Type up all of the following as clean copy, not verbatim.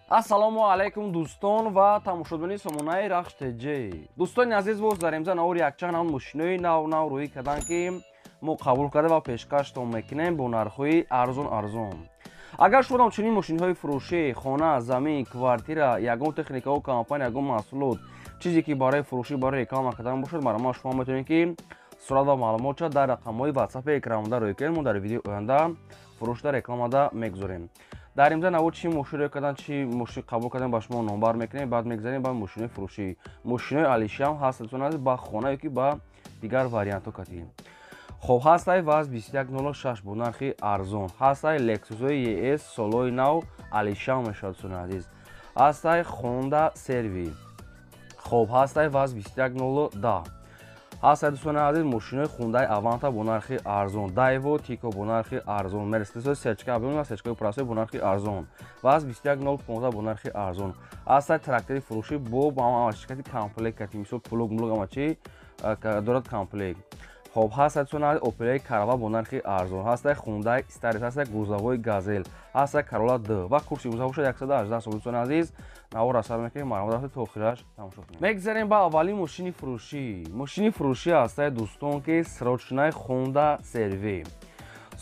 ассалому алайкум дӯстон ва тамошобини сомонаи Рахш ТЖ. Дӯстони азиз, боз дар имза навори якчанд мошинои нав рӯӣ карданд ки мо қабул карда ва пешкаштон мекунем бо нархҳои арзон. Агар шумо чунин мошинҳои фурӯшӣ, хона, замин, квартира, ягон техникаҳо компания, ягон маҳсулот, чизе ки барои фурӯшӣ, барои реклама кардан бошад, марама шумо метавонед ки сурат ва маълумотро дар рақамҳои WhatsApp экранда рӯй кунед. Мо дар видеои оянда фурӯшда рекламада мегузорем. дар имза навод чӣ мошин рӯй кардан, чӣ мошин қабул кардан ба шумо номбар мекунем, баъд мегзарем ба мошинои фурӯшӣ. Мошинои алишам ҳаст ба хона ёки ба дигар вариантҳо катӣ. Хоб ҳастай ВАЗ 2106 бо нархи арзон. Ҳастай Lexus ES солои нав алишам мешавад дӯстони азиз. Ҳастай Honda Servi. Хоб ҳастай ВАЗ 21010. ҳастай дӯстони азиз мошинои Hyundai Avanta бо нархи арзон. Daewoo Tico бо нархи арзон. Mercedes Serchka Avion ва Serchka Pro бо нархи арзон. ВАЗ 21015 бо нархи арзон. ҳастай трактори фурӯшӣ бо ширкати комплект кати мисол плуг амачи дорад комплект. Хоб ҳастай дӯстони азиз Opel Karava бо нархи арзон. ҳастай Hyundai Staris, ҳастай гузавои Gazelle, ҳастай Corolla D ва курси гузава бошад 118 сол. дӯстони азиз навора сар мекунем, марҳамат то охираш тамошо кунем. Мегзарем ба аввалин мошини фурӯшӣ. Мошини фурӯшӣ ҳастай дӯстон ки срочнаи Honda Servi.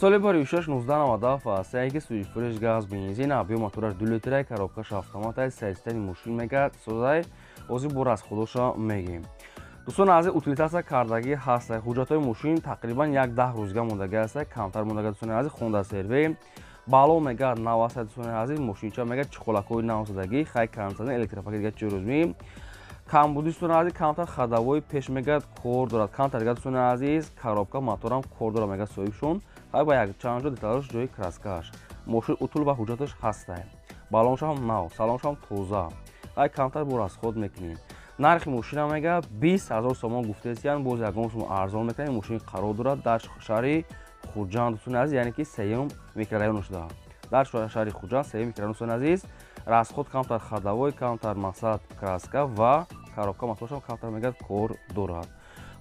соли бори 1997 ҳастай ки сӯзишвориш газ, бензин, объем мотораш 2 литра, коробкаш автоматай, сайстани мошин мегад, созай ози бо расходоша мегем. дӯстони азиз утилизатсия кардаги ҳастай. ҳуҷҷатҳои мошин тақрибан 1-10 рӯзга мондагӣ ҳастай, камтар мондагӣ дӯстони азиз Honda Servi. Бало мегад нав ҳастай дӯстони азиз, мошинча мегад чиқолакҳои нав задагӣ, хай кондитсионер, электропакет дига чӯрӯзми. Камбуди дӯстони азиз камтар хадавои пеш мегад кор дорад. Камтар дига дӯстони азиз коробка моторам кор дорад мегад соҳибшон. Хай ба якчанд ҷо деталаш ҷои краскаш. Мошин утул ва ҳуҷҷаташ ҳастай. Балоншам нав, салоншам тоза. Хай камтар бо расход мекунем. нархи мошина мегад 20000 сомон гуфтесиян, боз ягон сом арзон мекунем. Мошин қарор дорад дар шаҳри Хуҷанд дӯстони азиз, яъне ки сеюм микрорайон шуда. дар шаҳри Хуҷанд сеюм микрорайон дӯстони азиз, расход камтар, хадавой камтар, мақсад краска ва коробка моторшам камтар мегад кор дорад.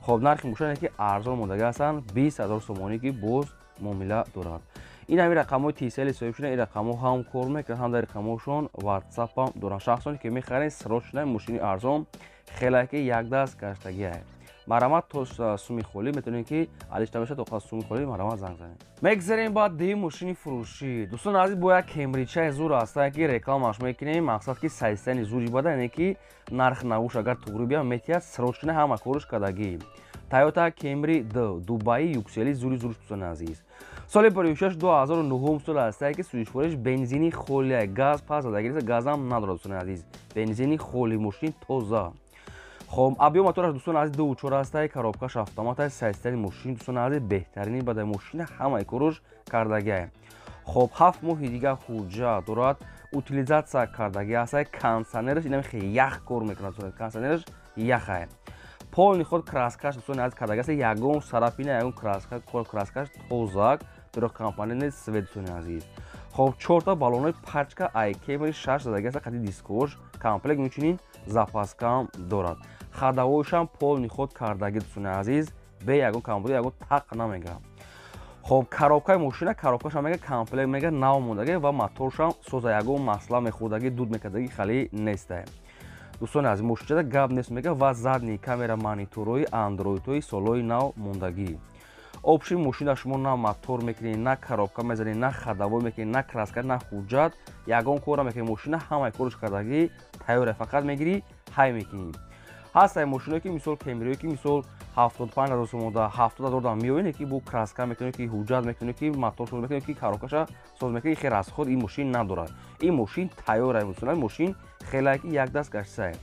хоб нархи мошине ки арзон мондагӣ ҳастанд 20000 сомонӣ ки боз муомила дорад. ин ҳами рақамҳои тисели соҳибшуда, ин рақамҳо ҳам кор мекунанд, ҳам дар рақамҳошон WhatsApp-ам доранд. шахсоне ки мехаранд срочнаи мошини арзон хелаки як даст гаштагиа. марҳамат то суми холӣ метавонед ки алишта мешавад, то суми холӣ марҳамат занг занед. мегзарем ба ди мошини фурӯшӣ. дӯстони азиз бо як кемричаи зур ҳастай ки рекламаш мекунем, мақсад ки сайстани зури бада, яъне ки нарх навуш агар туғри биям метиҳад срочна ҳама корш кардагӣ. Toyota Camry D Дубаи юксели зури дӯстони азиз. соли бори 2009 сол ҳастай ки сӯзишвориш бензини холия, газ пас задагӣ, газам надорад дӯстони азиз. Бензини холи, мошин тоза. хоб объем мотораш дӯстони азиз 2.4 ҳастай, коробкаш автоматай, сайстани мошин дӯстони азиз беҳтарини бадаи мошина ҳамаи корош кардагиа. хоб 7 моҳи дига ҳуҷҷат дорад, утилизатсия кардагӣ ҳастай, кондитсионераш инам хеле ях кор мекунад, кондитсионераш яхай. полни ход краскаш дӯстони азиз кардагӣ ҳастай, ягон сарафина, ягон краскаш тозак дорад, компания свет дӯстони азиз. хоб 4 баллонои пачка iCamry 6 задагӣ ҳастай, қади дискош комплект мечунин запаскам дорад. хадавоишам полни ход кардагӣ дӯстони азиз, бе ягон камбуди ягон тақ намега. хоб коробкаи мошина, коробкашам мега комплект мега нав мондагӣ ва моторшам соза, ягон масъала мехӯрдагӣ, дуд мекардагӣ хали нестай. дӯстони азиз мошинчада гап нест мега ва задни камера мониторои андроидҳои солои нав мондагӣ. обши мошина шумо на мотор мекунед, на коробка мезанед, на хадавой мекунед, на краска, на ҳуҷҷат, ягон кора мекунед. мошина ҳамаи корш кардагӣ тайёра, фақат мегирӣ ҳай мекунӣ. ҳастай мошиное ки мисол Camry ки мисол 75000 сомон да 70000 да меоинед ки бо краска мекунед, ки ҳуҷҷат мекунед, ки мотор соз мекунед, ки коробкаша соз мекунед, хе расход ин мошин надорад. ин мошин тайёра, мошин хелаки як даст гаштсай.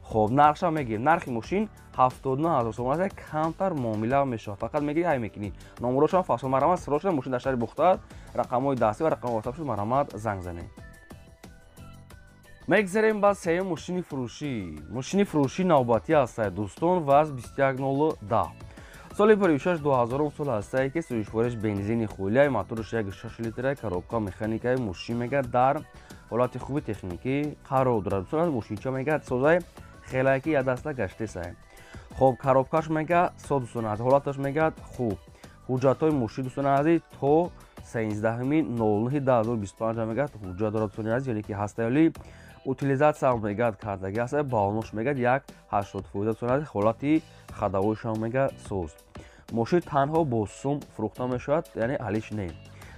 хоб нархша мегирем. нархи мошин 79000 сомон аст, камтар муомила мешавад, фақат мегирӣ ҳай мекунӣ. номерошам фасло марҳамат срочна мошин дар шаҳри Бухтар, рақамҳои дастӣ ва рақамҳои WhatsApp шуд марҳамат занг занед. мегзарем ба сеюм мошини фурӯшӣ. мошини фурӯшӣ навбатӣ ҳастай дӯстон, ВАЗ 21010. соли бори 2000 сол ҳастай ки сӯзишвориш бензини холия, мотораш 1.6 литра, коробка механикаи мошин мегад дар ҳолати хуби техникӣ қарор дорад. дӯстон аз мошинча мегад созай хелаки як даста гаштесай. хоб коробкаш мега сод дӯстон азиз, ҳолаташ мегад хуб. ҳуҷҷатҳои мошин дӯстони азиз то 13-09-2025 мегад ҳуҷҷат дорад дӯстони азиз, яъне ки ҳастаёли утилизатсия мегад кардагӣ ҳастад балонуш мегад як 80% дӯстони азиз ҳолати хадавойшон мегад суст. Мошин танҳо бо сум фурӯхта мешавад, яъне алиш не.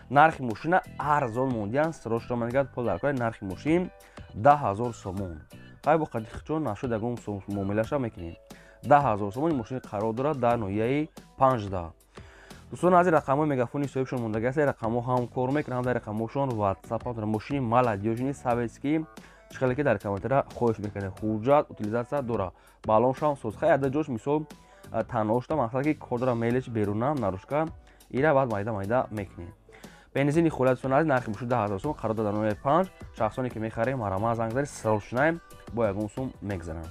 Нархи мошина арзон мондиян срочно мегад пул дар кори нархи мошин 10,000 сомон. Хай бо қадихчон нашуд ягон муомилаша мекунем. 10,000 сомони мошини қарор дорад дар ноҳияи 15. дӯстони азиз, рақамҳои мегафони соҳибшон мондаги аст. Рақамҳо ҳам кор мекунанд, ҳам дар рақамҳошон WhatsApp ҳам мошини маладёжини советский чиқале ки дар комментария хоҳиш мекунед. Ҳуҷҷат утилизатсия дора. Балоншам соз. Хай ада ҷош мисол таношта мақсад ки кор дора мелеч берунам нарушка ира баъд майда мекунем. Бензини хӯлад дӯстони азиз, нархи мошин 10,000 сом қарор дар ноҳияи 5. Шахсоне ки мехарем марама занг заред срочно бо ягон сум мегзананд.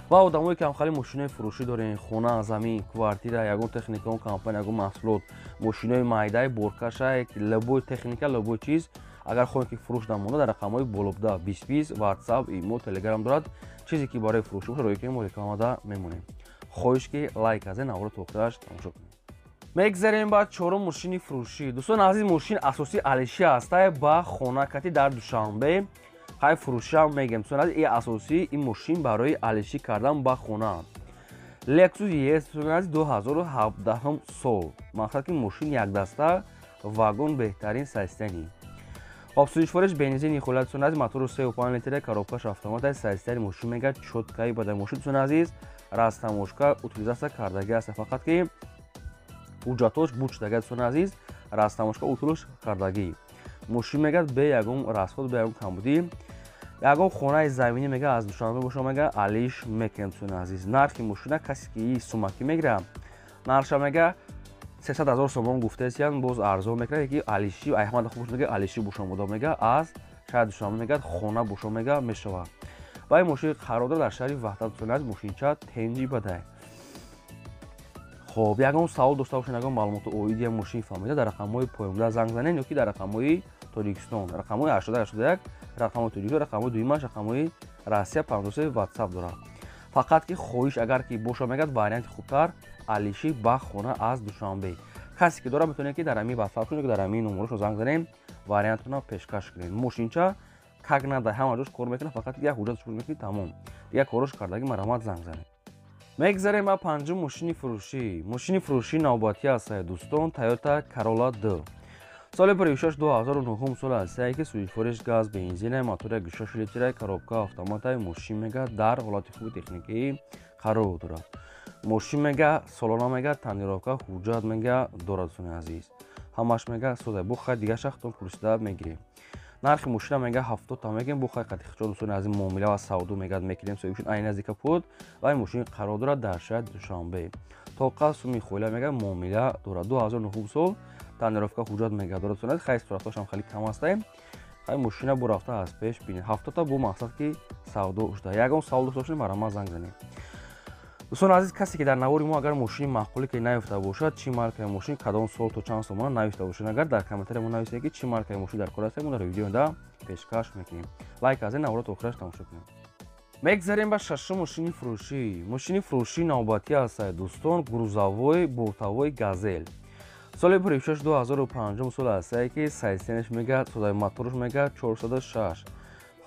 ва одамое ки ҳамхали мошинои фурӯшӣ дорем, хона, замин, квартира, ягон техникаон компания, ягон маҳсулот, мошинои майдаи боркаша, любой техника, любой чиз, агар хоҳем ки фурӯш намонад, дар рақамҳои болобуда 20 WhatsApp, имо, Telegram дорад. чизе ки барои фурӯшӣ боша роҳи мо рекламада мемонем. хоҳиш ки лайк азен навора то охираш тамошо кунем. мегзарем ба чорум мошини фурӯшӣ. дӯстони азиз, мошин асосӣ алиши аст ба хонакати дар Душанбе. ҳай фурӯшам мегем дӯстони азиз, асосӣ ин мошин барои алишӣ кардан ба хона. Lexus ES дӯстони азиз 2017 сол. Мақсад ки мошин якдаста вагон беҳтарин состояние. обслуживориш бензини хӯлад дӯстони азиз, мотори 3.5 литра, коробкаш автомат, состояние мошин мегӯяд чоткаи бадаи мошин дӯстони азиз, растаможка утилизатсия кардаги аст. Фақат ки ҳуҷҷатош буд шудаги дӯстони азиз, растаможка утилуш кардагӣ. мошин мегӯяд бе ягон расход, бе ягон камбудӣ. ягон хонаи заминӣ мега аз Душанбе боша мега алиш мекунем дӯстони азиз. нархи мошина касе ки сумаки мегирад, нарша мега 300,000 сомон гуфтаестиян, боз арзон мекунад, ки алиши Аҳмад хуб мега алиши бошамода мега аз шаҳри Душанбе мега хона боша мега мешавад. ва ин мошин қарор дорад дар шаҳри Ваҳдат дӯстони азиз, мошинча тенҷи бадай. хоб ягон савол дошта бошед, ягон маълумоти оиди мошини фаҳмида, дар рақамҳои поёмда занг занед ё ки дар рақамҳои Тоҷикистон, рақамҳои 8181, рақамҳои Тоҷикистон, рақамҳои дуюмаш, рақамҳои Россия 53 WhatsApp дорад. фақат ки хоҳиш агар ки боша мегӯяд варианти хубтар алиши ба хона аз Душанбе. касе ки дорад метавонед ки дар ҳамин WhatsApp ё дар ҳамин номерашон занг занем, вариантона пешкаш кунем. мошинча как надай ҳама ҷош кор мекунад, фақат ки як ҳуҷҷатш пур мекунед тамом. дигар корош кардаги марамат занг занед. мегзарем ба панҷум мошини фурӯшӣ. мошини фурӯшии навбатӣ аст дӯстон, Toyota Corolla D. соли 26-2009 сол аст ки сӯзишвориш газ, бензин, мотори 6 литра, коробка автомат, мошин мега дар ҳолати хуби техникӣ қарор дорад. мошин мега солона мега танировка ҳуҷҷат мега дорад дӯстони азиз. ҳамаш мега сода бо хай дигар шахтон пурсида мегирем. нархи мошина мега 70 та мегем, бо хай қатиқчо дӯстони азиз муомила ва савдо мегад мекунем соҳибшон айн наздика пуд ва ин мошин қарор дорад дар шаҳри Душанбе. тоқа суми хӯла мега муомила дорад. 2009 сол танировка ҳуҷҷат мега дорад дӯстони азиз, хай суратошам хеле кам аст. хай мошина бо рафта аз пеш бинед. 70 та бо мақсад ки савдо шуда. ягон савол дошта бошед марама занг занед. дӯстони азиз, касе ки дар навори мо агар мошини маъқуле ки наёфта бошад, чӣ маркаи мошин, кадом сол то чанд сол монад наёфта бошад, агар дар комментария мо нависед ки чӣ маркаи мошин дар кор аст, мо дар видеода пешкаш мекунем. лайк азен навора то охираш тамошо кунем. мегзарем ба шашум мошини фурӯшӣ. мошини фурӯшии навбатӣ аст дӯстон, грузовой бортовой газель. соли 26-2005 сол аст ки состоянияш мега содаи моторш мега 406.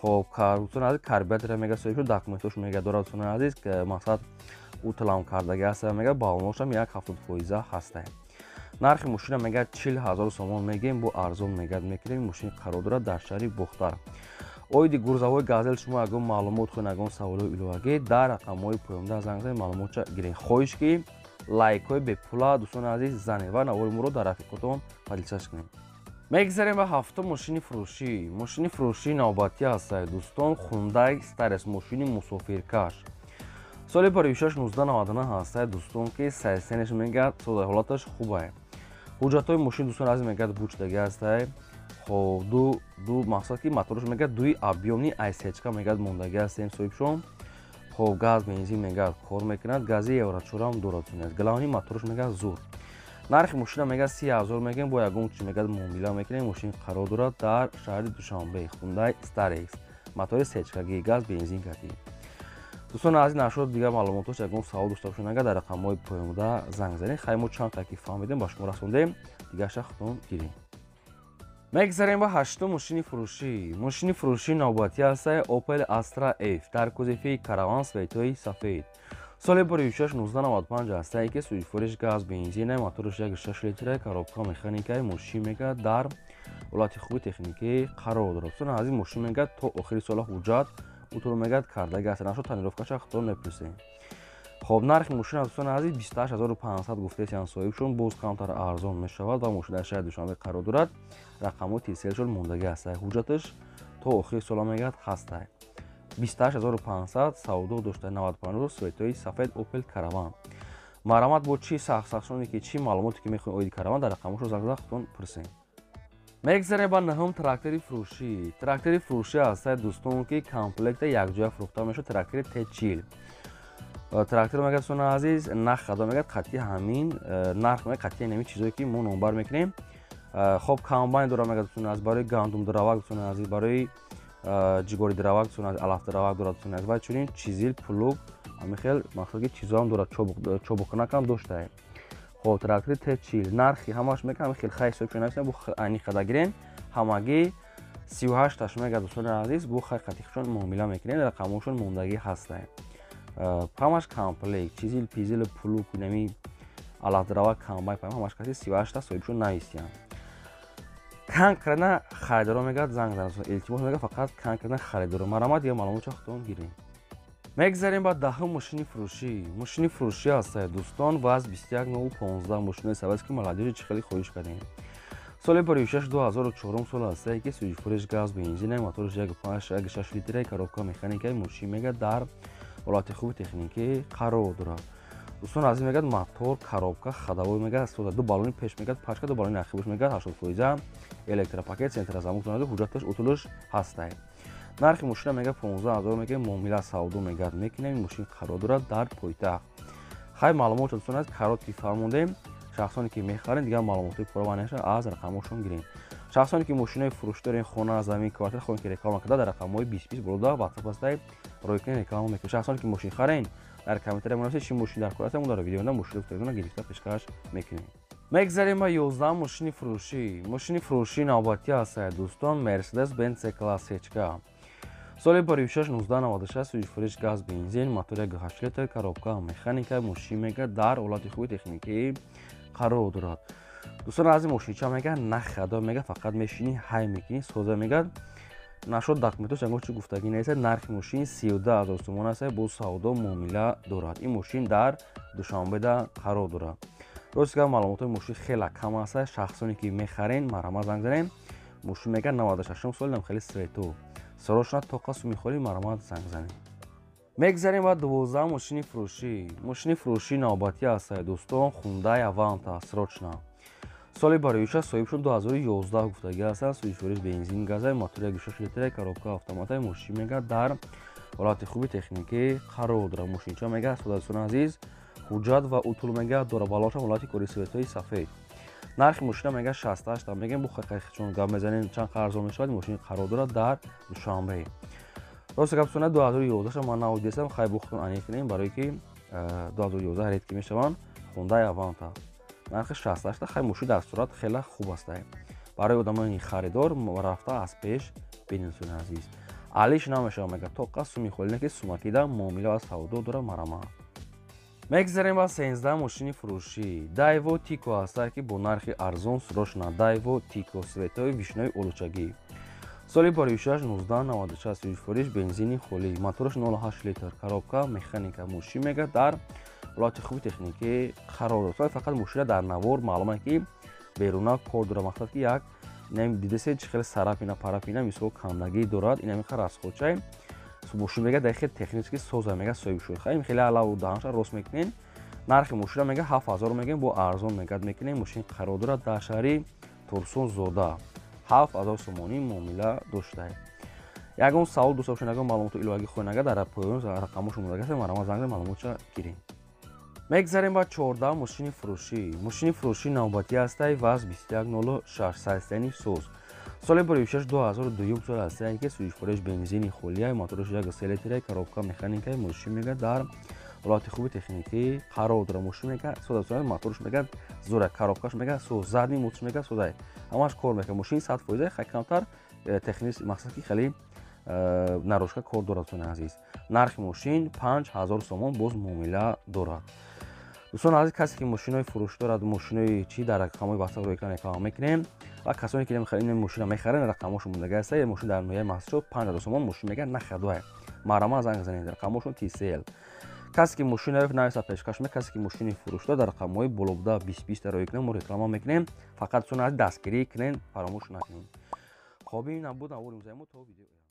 хоб дӯстони азиз, карбюратор мега соҳибшон документош мега дорад дӯстони азиз, ки мақсад утилам кардаги аст мега балоношам як 70% ҳаст. нархи мошина мега 40,000 сомон мегем, бо арзон мегад мекунем. мошини қарор дорад дар шаҳри Бухтар. оиди грузовой газель шумо ягон маълумот хоҳед, ягон саволҳои иловагӣ дар рақамҳои поёмда занг занед, маълумотша гиред. хоҳиш ки лайкҳои бепула дӯстони азиз занед ва навори моро дар рафиқотон падилшаш кунед. мегзарем ба ҳафтум мошини фурӯшӣ. мошини фурӯшии навбатӣ аст дӯстон, Hyundai Starex, мошини мусофиркаш. соли 26-1999 ҳаст дӯстон, ки состоянияш мега содаи ҳолаташ хуб аст. ҳуҷҷатҳои мошин дӯстони азиз мегӯяд буд шудаги аст. хоб ду мақсад ки моторш мега дуи объёмни айсечка мегӯяд мондаги аст соҳибшон. хоб газ, бензин мегӯяд кор мекунад, гази евро-4 дорад. галони моторш мега зуд. нархи мошина мега 30,000 мегем, бо ягон чиз мегӯяд муомила мекунем. мошин қарор дорад дар шаҳри Душанбе. Hyundai Starex, мотори сечкагӣ, газ, бензин катӣ. дӯстони азиз, нашуд дигар маълумотош ягон савол дошта бошед, агар дар рақамҳои поёмда занг занед, хай мо чанд та ки фаҳмидем ба шумо расондем. дигаш хутун гирем. мегзарем ба ҳаштум мошини фурӯшӣ. мошини фурӯшии навбатӣ аст Opel Astra F дар кузифи караван светои сафед. соли бори 1695 аст ки сӯзишвориш газ бензин моториш 1.6 литр коробка механикаи мошин мега дар ҳолати хуби техникӣ қарор дорад. Дӯстон азиз, мошин мега то охири сола ҳуҷҷат утур мегад кардагӣ аст. Нашуд тонировкаша хутон мепурсем. خب نرخ ماشین از دوستان عزیز 28500 گفته سیان صاحبشون باز کمتر ارزان میشود و ماشین در شهر دوشنبه قرار دارد. رقم تیسلشون موندگی است. حجتش تا آخر سال میگد هسته. 28500 سودا داشته 95 سویتوی سفید اوپل کاروان. مرامت با چی ساختشونی که چی معلوماتی که میخواین اوید کاروان در رقمشو زنگ خودتون پرسین. میگذاریم با نهم تراکتوری فروشی. تراکتوری فروشی است دوستان که کامپلکت یک جای فروخته میشه. تراکتور ت40. تراکتور میگه دوستان عزیز نرخ خدا میگه قطعی همین نرخ میگه قطعی نمی چیزایی که ما نمبر میکنیم. خب کامباین داره میگه دوستان از برای گندم دراوگ دوستان عزیز برای جگوری دراوگ دوستان عزیز علف دراوگ داره دوستان عزیز و چنین چیزیل پلوگ همین خیلی مخصوصی چیزا هم داره چوبک نکم داشته. خب تراکتور ت40 نرخی همش میگه همین خیلی خیلی شو نمیشه بو عینی خدا گرین همگی 38 تاش میگه دوستان عزیز بو خیلی قطعیشون معامله میکنین رقمشون موندگی هسته. همش کامپلیت چیزیل پیزیل پلوک نمی علف دراوگ کامباین همش کسی 38 تا صاحبشون نیستن. کانک کردن خریدارا میگه زنگ زدن التماس میگه فقط کانک کردن خریدارا مرامت یا معلومات خودتون گیرین. میگذاریم با دهم ماشین فروشی. ماشین فروشی است دوستان و از 21915 ماشین سواد که ملادیج خیلی خوشش کردین. سال بریوشش 2004 سال است که سوزشفروش گاز بنزین موتورش 1.6 لیتر کاروبکا مکانیکی ماشین میگه در ҳолати хуби техникӣ қарор дорад. дӯстон азиз мегӯяд мотор коробка ходовой мегӯяд сода ду баллони пеш мегӯяд пачка ду баллони ахибаш мегӯяд 80% электропакет центразамок дорад ҳуҷҷаташ утулуш ҳастай. нархи мошина мегӯяд 15000 мегӯяд муомила савдо мегӯяд мекунем мошин қарор дорад дар пойтахт. хай маълумот дӯстон аз карот ки фармудем шахсоне ки мехарин дигар маълумоти пурраваниша аз рақамошон гирем. шахсоне ки мошинаи фурӯш дорен хона замин квартира хоҳем ки реклама карда дар рақамҳои 2020 болода ватсап астаи ройкунӣ реклама мекунем. шахсоне ки мошин харен дар комментария мунависед чӣ мошин дар кораатамон дар видео мошин телефона гирифта пешкаш мекунем. мегзарем ба 11 мошини фурӯшӣ. мошини фурӯшии навбатӣ аст дӯстон Mercedes Benz C-Class H-ка. соли бори 1996 сӯзишфурӯш газ бензин мотор 1.8 литр коробка механика мошин мега дар ҳолати хуби техникӣ қарор дорад. дӯстон аз ин мошинча мега нахада мега фақат мешини ҳай мекунӣ соза мега нашуд документош ягон чӣ гуфтагӣ нест. нархи мошин 32000 сомон аст бо савдо муомила дорад. ин мошин дар душанбеда қарор дорад. рост гап маълумотои мошин хеле кам аст. шахсоне ки мехарен марама занг занем мошин мега 96 соли хеле свето срочно тоқа сумихоли марама занг занем. мегзарем ба 12 мошини фурӯшӣ. мошини фурӯшии навбатӣ аст дӯстон Hyundai Avanta срочно. соли бароиша соҳибшон 2011 гуфтагӣ ҳастанд. сӯзишвориш бензин газай мотори 1.6 литр коробка автоматаи мошин мега дар ҳолати хуби техникӣ қарор дорад. мошинча мега содатсон азиз ҳуҷҷат ва утул мега дора балоша ҳолати кори светои сафед. нархи мошина мега 68 та мегем бу хақиқатчон гап мезанем чанд қарзон мешавад. мошин қарор дорад дар душанбе. рост гап сона 2011 ман наводисам хай бухтон аниқ кунем барое ки 2011 ред ки мешаванд Hyundai Avanta. нархи 68 та хай мошин дар сурат хеле хуб аст. барои одамони харидор рафта аз пеш бинисун азиз. алиш намешава мега тоқа сумихолина ки сумакида муомила ва савдо дора марама. мегзарем ба 13 мошини фурӯшӣ. Daewoo Tico аст ки бо нархи арзон срочно Daewoo Tico светои вишнои олучагӣ. соли бори 1996 сӯзишвориш бензини холӣ мотораш 0.8 литр коробка механика мошин мега дар ҳолати хуби техникӣ қарор дорад. фақат мошина дар навор маълуме ки беруна кор дорад мақсад ки як дидесед чӣ хеле сарафина парафина мисол кандагӣ дорад. ин ҳамин расходчай мошин мега дар хеле технически соза мега соҳибшуд. хай хеле алав даҳанша рост мекунен. нархи мошина мега 7000 мегем бо арзон мегад мекунем. мошин қарор дорад дар шаҳри Турсун Зода 7000 сомонӣ муомила дошта. ягон савол дӯст бошед ягон маълумоти иловагӣ хоҳед нагад дар поён рақамошо мудагаст марама занг маълумотша гирем. мегзарем ба 14 мошини фурӯшӣ. мошини фурӯшии навбатӣ аст ВАЗ 2106 сайстани соз. соли бори 2002 сол аст ки сӯзишвориш бензини холия моториш 1.3 литр коробка механикаи мошин мега дар ҳолати хуби техникӣ қарор дора мошин мега сода моторш мега зора коробкаш мега со задни мотор мега сода ҳамаш кор мега мошин 100% хай камтар техник мақсад ки хеле нарошка кор дорад дӯстони азиз нархи мошин 5000 сомон боз муомила дорад дӯстони азиз касе ки мошинои фурӯш дорад мошинои чи дар рақамҳои ватсап рӯйкан реклама мекунем ва касоне ки ин мошина мехарен рақамҳошон мондагааста е мошин дар ноҳияи маҳсулот 5000 сомон мошин мега нахадвай марама занг занед рақамҳошон TCL касе ки мошина нависа пешкаш мекунад касе ки мошини фурӯш дорад дар рақамҳои болобуда 20 рӯй кунем мо реклама мекунем фақат дӯстони азиз дастгирӣ кунен фаромӯш накунед хоб ин набуд аворим займо то видео